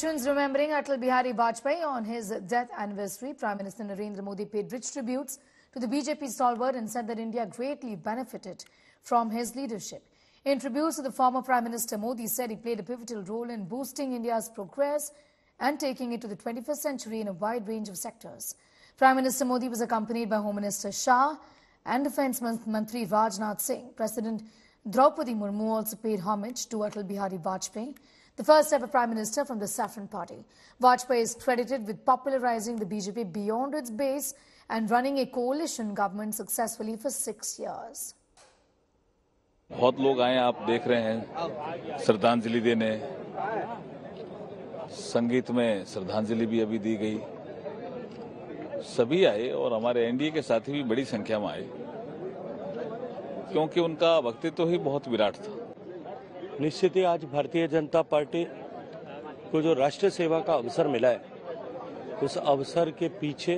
Remembering Atal Bihari Vajpayee on his death anniversary, Prime Minister Narendra Modi paid rich tributes to the BJP stalwart and said that India greatly benefited from his leadership. In tributes to the former Prime Minister, Modi said he played a pivotal role in boosting India's progress and taking it to the 21st century in a wide range of sectors. Prime Minister Modi was accompanied by Home Minister Shah and Defence Mantri Rajnath Singh. President Draupadi Murmu also paid homage to Atal Bihari Vajpayee, the first ever Prime Minister from the Saffron Party. Vajpayee is credited with popularizing the BJP beyond its base and running a coalition government successfully for 6 years. बहुत लोग आए, आप देख रहे हैं श्रद्धांजलि देने। संगीत में श्रद्धांजलि भी अभी दी गई। सभी आए और हमारे एनडीए के साथी भी बड़ी संख्या में आए, क्योंकि उनका व्यक्तित्व ही बहुत विराट था। निश्चित ही आज भारतीय जनता पार्टी को जो राष्ट्र सेवा का अवसर मिला है, उस अवसर के पीछे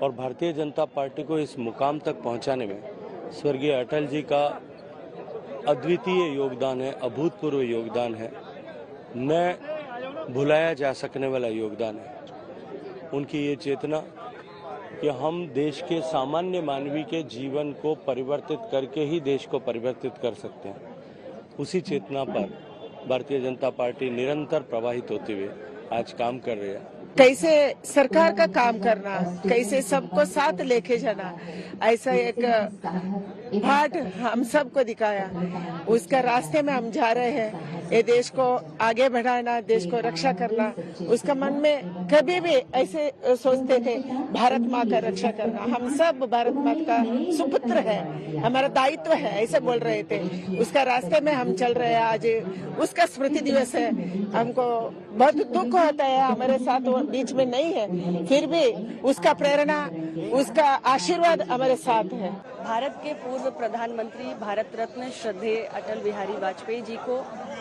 और भारतीय जनता पार्टी को इस मुकाम तक पहुंचाने में स्वर्गीय अटल जी का अद्वितीय योगदान है, अभूतपूर्व योगदान है, न भुलाया जा सकने वाला योगदान है। उनकी ये चेतना कि हम देश के सामान्य मानवी के जीवन को परिवर्तित करके ही देश को परिवर्तित कर सकते हैं, उसी चेतना पर भारतीय जनता पार्टी निरंतर प्रवाहित होते हुए आज काम कर रही है। कैसे सरकार का काम करना, कैसे सबको साथ लेके जाना, ऐसा एक भाट हम सबको दिखाया। उसका रास्ते में हम जा रहे हैं। ये देश को आगे बढ़ाना, देश को रक्षा करना, उसका मन में कभी भी ऐसे सोचते थे भारत माँ का रक्षा करना। हम सब भारत माँ का सुपुत्र है, हमारा दायित्व है, ऐसे बोल रहे थे। उसका रास्ते में हम चल रहे हैं। आज उसका स्मृति दिवस है। हमको बहुत दुख होता है, हमारे साथ वो बीच में नहीं है, फिर भी उसका प्रेरणा, उसका आशीर्वाद हमारे साथ है। भारत के पूर्व प्रधानमंत्री, भारत रत्न श्रद्धेय अटल बिहारी वाजपेयी जी को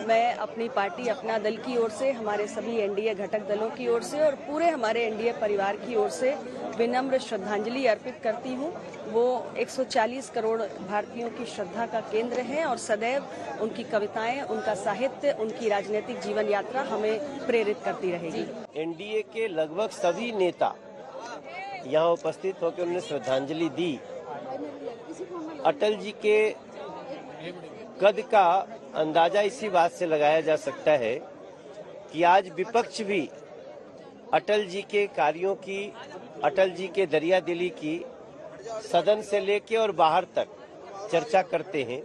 मैं अपनी पार्टी, अपना दल की ओर से, हमारे सभी एनडीए घटक दलों की ओर से और पूरे हमारे एनडीए परिवार की ओर से विनम्र श्रद्धांजलि अर्पित करती हूँ। वो 140 करोड़ भारतीयों की श्रद्धा का केंद्र हैं और सदैव उनकी कविताएं, उनका साहित्य, उनकी राजनीतिक जीवन यात्रा हमें प्रेरित करती रहेगी। एनडीए के लगभग सभी नेता यहाँ उपस्थित होकर उन्हें श्रद्धांजलि दी। अटल जी के कद का अंदाजा इसी बात से लगाया जा सकता है कि आज विपक्ष भी अटल जी के कार्यों की, अटल जी के दरियादिली की सदन से लेके और बाहर तक चर्चा करते हैं।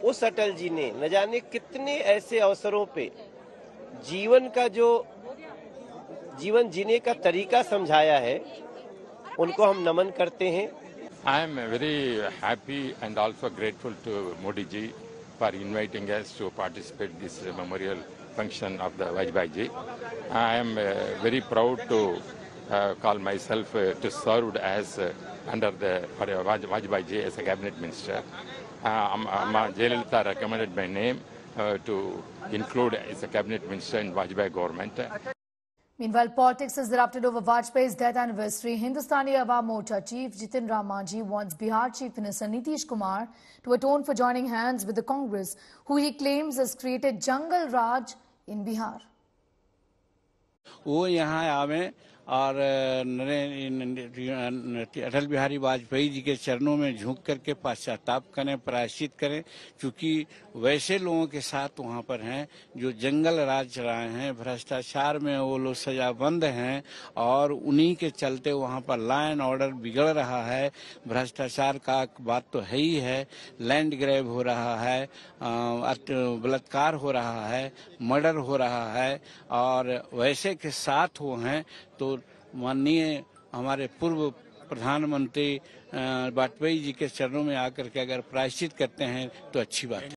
उस अटल जी ने न जाने कितने ऐसे अवसरों पे जीवन का जो जीवन जीने का तरीका समझाया है, उनको हम नमन करते हैं। I am very happy and also grateful to Modi ji for inviting us to participate in this memorial function of the Vajpayee ji. I am very proud to call myself to serve as under the Vajpayee ji as a cabinet minister. Jayalalitha recommended my name to include as a cabinet minister in Vajpayee government. Meanwhile, politics has erupted over Vajpayee's death anniversary. Hindustani Awam Morcha Chief Jitin Ram Manjhi wants Bihar Chief Minister Nitish Kumar to atone for joining hands with the Congress, who he claims has created Jungle Raj in Bihar. वो यहाँ आवे और अटल बिहारी वाजपेयी जी के चरणों में झुक करके पश्चाताप करें, प्रायश्चित करें, क्योंकि वैसे लोगों के साथ वहाँ पर हैं जो जंगल राज चलाए हैं, भ्रष्टाचार में वो लोग सजाबंद हैं और उन्हीं के चलते वहाँ पर लॉ एंड ऑर्डर बिगड़ रहा है। भ्रष्टाचार का बात तो है ही है, लैंड ग्रैब हो रहा है, बलात्कार हो रहा है, मर्डर हो रहा है और वैसे के साथ वो हैं। तो माननीय हमारे पूर्व प्रधानमंत्री वाजपेयी जी के चरणों में आकर के अगर प्रायश्चित करते हैं तो अच्छी बात है।